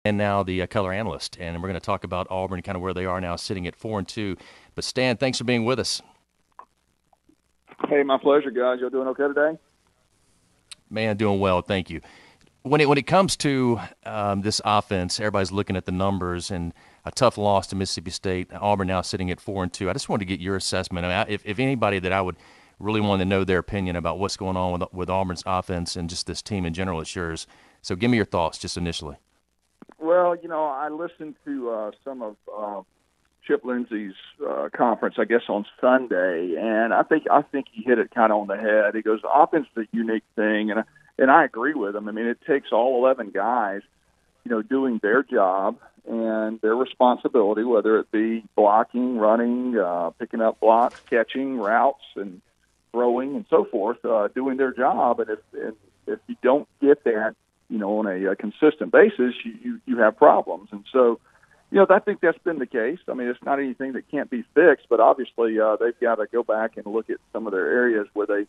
and now the color analyst, and we're going to talk about Auburn, kind of where they are now, sitting at 4-2. But Stan, thanks for being with us. Hey, my pleasure, guys. Y'all doing okay today? Man, doing well, thank you. When it comes to this offense, everybody's looking at the numbers and a tough loss to Mississippi State. Auburn now sitting at 4-2. I just wanted to get your assessment. I mean, if anybody that I would really want to know their opinion about what's going on with Auburn's offense and just this team in general, it's yours. So give me your thoughts just initially. Well, I listened to some of Chip Lindsey's conference, I guess, on Sunday, and I think he hit it kind of on the head. He goes, offense is a unique thing, and I agree with him. I mean, it takes all 11 guys, doing their job and their responsibility, whether it be blocking, running, picking up blocks, catching, routes, and throwing, and so forth, doing their job. And if you don't get that, on a consistent basis, you have problems. And so, I think that's been the case. I mean, it's not anything that can't be fixed, but obviously they've got to go back and look at some of their areas where they,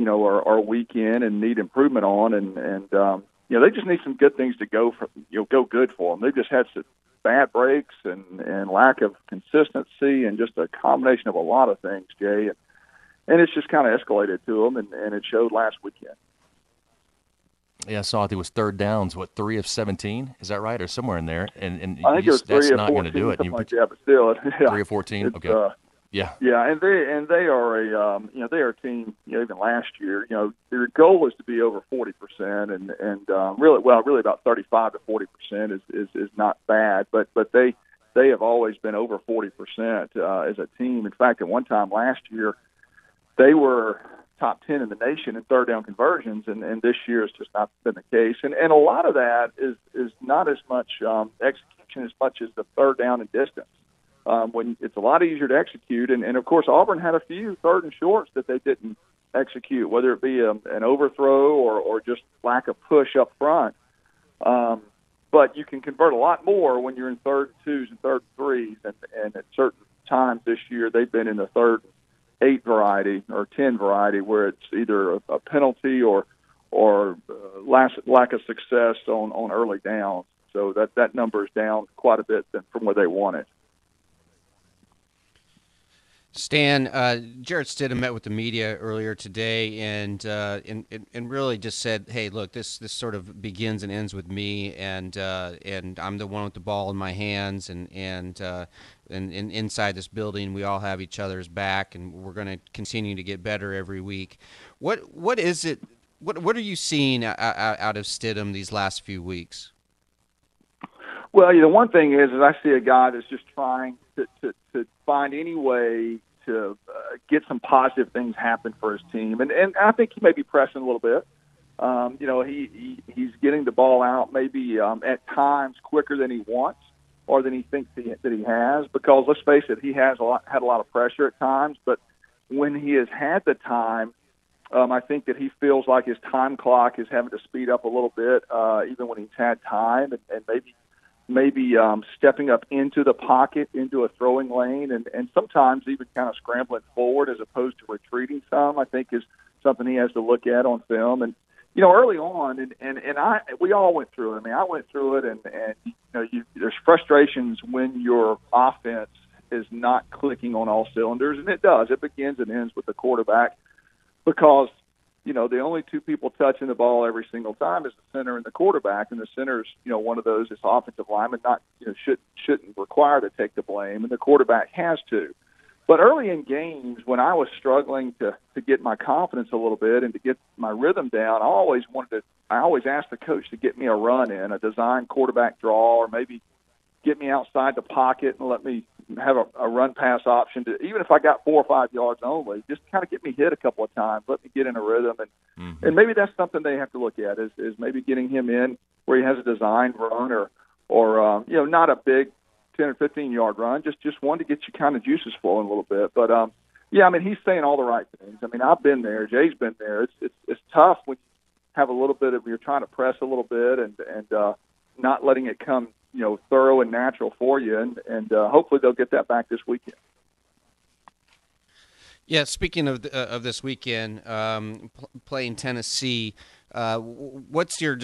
are weak in and need improvement on, and they just need some good things to go good for them. They've just had some bad breaks and lack of consistency and just a combination of a lot of things, Jay, and it's just kind of escalated to them, and it showed last weekend. Yeah, I saw it. It was third downs, 3 of 17? Is that right, or somewhere in there? And I think it was 3 that's of not 14, going to do it. something like that, but still, yeah. 3 of 14. Okay. Yeah. Yeah, and they are they are a team. Even last year, their goal is to be over 40%, and really about 35 to 40% is not bad, but they have always been over 40% as a team. In fact, at one time last year, they were top 10 in the nation in third down conversions, and this year it's just not been the case. And a lot of that is not as much execution as much as the third down and distance. When it's a lot easier to execute, and of course Auburn had a few third and shorts that they didn't execute, whether it be an overthrow or just lack of push up front. But you can convert a lot more when you're in third twos and third threes, and at certain times this year they've been in the third 8 variety or 10 variety, where it's either a penalty or lack of success on early downs. So that number is down quite a bit from where they want it. Stan, Jarrett Stidham met with the media earlier today and really just said, "Hey, look, this sort of begins and ends with me, and I'm the one with the ball in my hands, and inside this building, we all have each other's back, and we're going to continue to get better every week." What is it? What are you seeing out of Stidham these last few weeks? Well, one thing is I see a guy that's just trying to find any way to get some positive things happen for his team, and I think he may be pressing a little bit. He's getting the ball out maybe at times quicker than he wants or than he thinks that he has, because let's face it, he has had a lot of pressure at times. But when he has had the time, I think that he feels like his time clock is having to speed up a little bit, even when he's had time, and maybe stepping up into the pocket, into a throwing lane, and sometimes even kind of scrambling forward as opposed to retreating some, I think is something he has to look at on film. And, early on, we all went through it. I mean, I went through it, and there's frustrations when your offense is not clicking on all cylinders, and it does. It begins and ends with the quarterback, because the only two people touching the ball every single time is the center and the quarterback, and the center's, one of those is offensive lineman, not, shouldn't require to take the blame, and the quarterback has to. But early in games, when I was struggling to get my confidence a little bit and to get my rhythm down, I always asked the coach to get me a run in, a design quarterback draw, or maybe get me outside the pocket and let me have a run pass option to, even if I got 4 or 5 yards only, just kind of get me hit a couple of times, let me get in a rhythm. And maybe that's something they have to look at is maybe getting him in where he has a designed run or not a big 10 or 15 yard run, just one to get you kind of juices flowing a little bit. But he's saying all the right things. I mean, I've been there. Jay's been there. It's tough when you have a little bit of, you're trying to press a little bit and not letting it come thorough and natural for you, and hopefully they'll get that back this weekend. Yeah, speaking of this weekend, playing Tennessee, What's your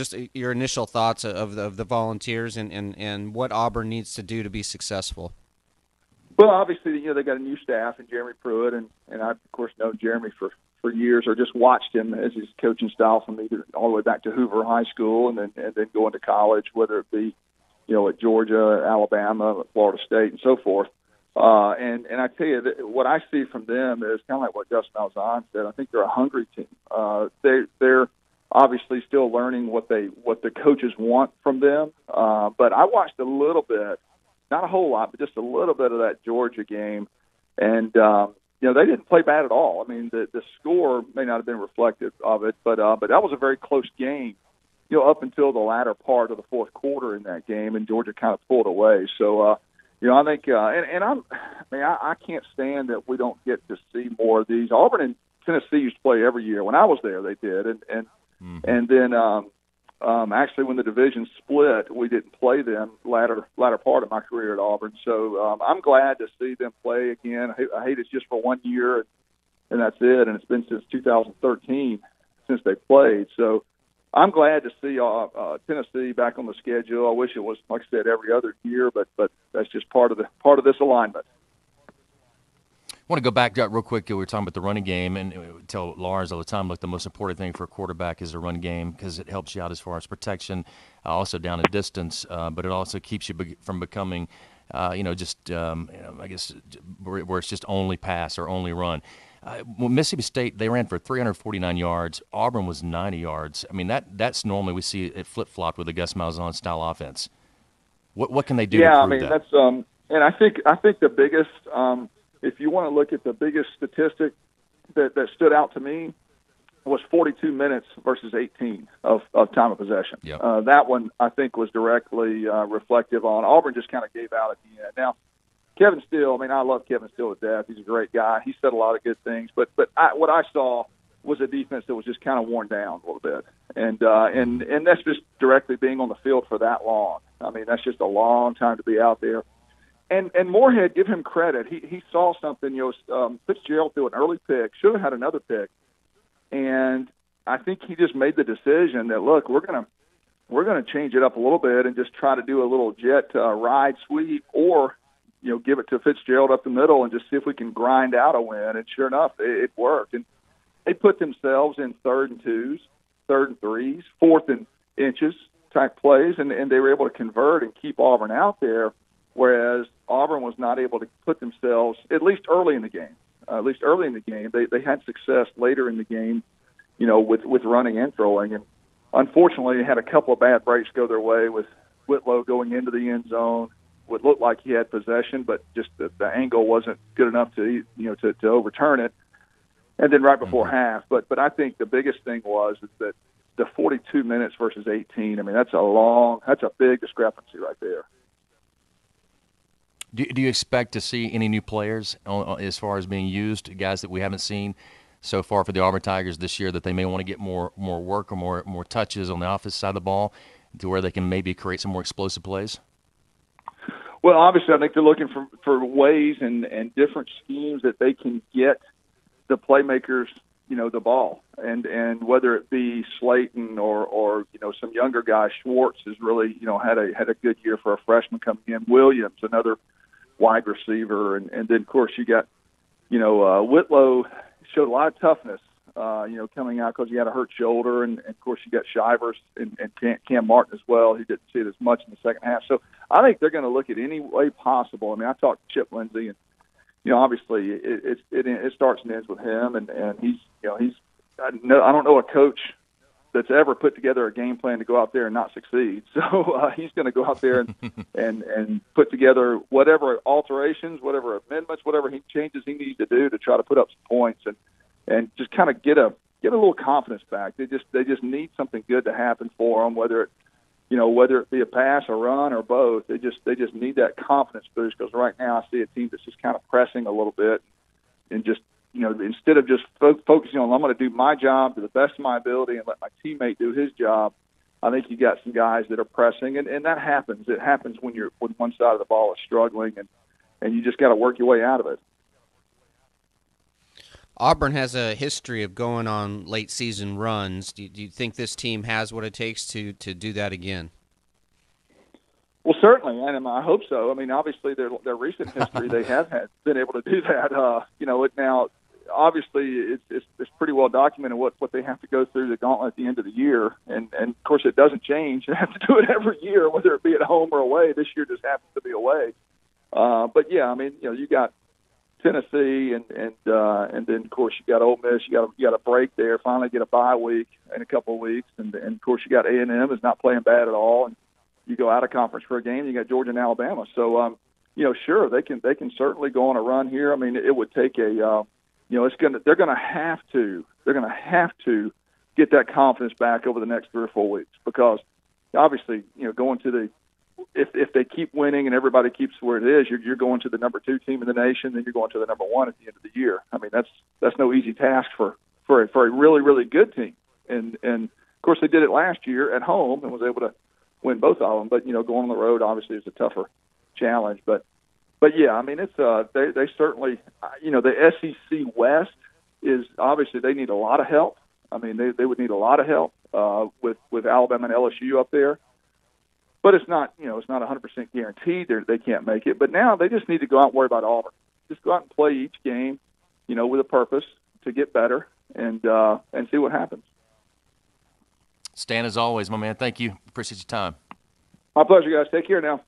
initial thoughts of the Volunteers and what Auburn needs to do to be successful? Well, obviously, they got a new staff in Jeremy Pruitt, and I, of course, know Jeremy for years, or just watched him as his coaching style from either all the way back to Hoover High School and then going to college, whether it be, at Georgia, Alabama, Florida State, and so forth. And I tell you, what I see from them is kind of like what Gus Malzahn said. I think they're a hungry team. They're obviously still learning what the coaches want from them. But I watched a little bit, not a whole lot, but just a little bit of that Georgia game, and they didn't play bad at all. I mean, the score may not have been reflective of it, but that was a very close game. Up until the latter part of the fourth quarter in that game, and Georgia kind of pulled away. So, I think, I can't stand that we don't get to see more of these. Auburn and Tennessee used to play every year. When I was there, they did, and then actually when the division split, we didn't play them latter part of my career at Auburn. So I'm glad to see them play again. I hate it's just for 1 year, and that's it. And it's been since 2013 since they played. So I'm glad to see Tennessee back on the schedule. I wish it was, like I said, every other year, but that's just part of this alignment. I want to go back real quick. We were talking about the running game, and tell Lars all the time, look, the most important thing for a quarterback is the run game because it helps you out as far as protection, also down and distance, but it also keeps you from becoming, I guess where it's just only pass or only run. Mississippi State, they ran for 349 yards. Auburn was 90 yards. I mean, that's normally we see it flip-flopped with a Gus Malzahn style offense. What can they do to prove that? That's and I think the biggest if you want to look at the biggest statistic that stood out to me was 42 minutes versus 18 of time of possession. Yep. That one I think was directly reflective on Auburn. Just kind of gave out at the end. Now, Kevin Steele, I love Kevin Steele to death. He's a great guy. He said a lot of good things, but what I saw was a defense that was just kind of worn down a little bit, and that's just directly being on the field for that long. That's just a long time to be out there. And Moorhead, give him credit. He saw something. Fitzgerald threw an early pick, should have had another pick, and I think he just made the decision that look, we're gonna change it up a little bit and just try to do a little jet ride sweep, or give it to Fitzgerald up the middle and just see if we can grind out a win. And sure enough, it worked. And they put themselves in 3rd and 2s, 3rd and 3s, 4th and inches type plays, and they were able to convert and keep Auburn out there, whereas Auburn was not able to put themselves, at least early in the game. They had success later in the game, with running and throwing. And unfortunately, they had a couple of bad breaks go their way with Whitlow going into the end zone. What looked like he had possession, but just the angle wasn't good enough to overturn it. And then right before half, but I think the biggest thing is that the 42 minutes versus 18. That's a big discrepancy right there. Do you expect to see any new players as far as being used, guys that we haven't seen so far for the Auburn Tigers this year, that they may want to get more work or more touches on the offensive side of the ball to where they can maybe create some more explosive plays? Well, obviously, I think they're looking for ways and different schemes that they can get the playmakers, the ball, and whether it be Slayton or some younger guy. Schwartz has really had a good year for a freshman coming in. Williams, another wide receiver, and then of course you got Whitlow showed a lot of toughness. Coming out because he had a hurt shoulder, and of course you got Shivers and Cam Martin as well. He didn't see it as much in the second half. So I think they're going to look at any way possible. I talked to Chip Lindsey, and obviously it starts and ends with him, and he's I don't know a coach that's ever put together a game plan to go out there and not succeed. So he's going to go out there and put together whatever alterations, whatever amendments, whatever changes he needs to do to try to put up some points and just kind of get a little confidence back. They just need something good to happen for them, whether it be a pass, a run, or both. They just need that confidence boost, because right now I see a team that's just kind of pressing a little bit, and just instead of just focusing on I'm going to do my job to the best of my ability and let my teammate do his job. I think you got some guys that are pressing, and that happens. It happens when one side of the ball is struggling, and you just got to work your way out of it. Auburn has a history of going on late season runs. Do you think this team has what it takes to do that again? Well, certainly, and I hope so. I mean, obviously, their recent history, they have been able to do that. Now, obviously, it's pretty well documented what they have to go through the gauntlet at the end of the year, and of course, it doesn't change. They have to do it every year, whether it be at home or away. This year just happens to be away. But yeah, I mean, you got Tennessee, and then of course you got Ole Miss. You got a break there. Finally, get a bye week in a couple of weeks, and of course you got A&M is not playing bad at all, and you go out of conference for a game. You got Georgia and Alabama. So sure they can certainly go on a run here. I mean, it would take they're gonna have to get that confidence back over the next 3 or 4 weeks, because obviously going to the if they keep winning and everybody keeps where it is, you're going to the number 2 team in the nation, then you're going to the number 1 at the end of the year. I mean, that's no easy task for a really, really good team. And of course they did it last year at home and was able to win both of them. But going on the road obviously is a tougher challenge. But yeah, I mean, it's they certainly the SEC West is obviously they need a lot of help. I mean, they would need a lot of help with Alabama and LSU up there. But it's not, it's not 100% guaranteed they can't make it. But now they just need to go out and worry about Auburn. Just go out and play each game, with a purpose to get better and see what happens. Stan, as always, my man, thank you. Appreciate your time. My pleasure, guys. Take care now.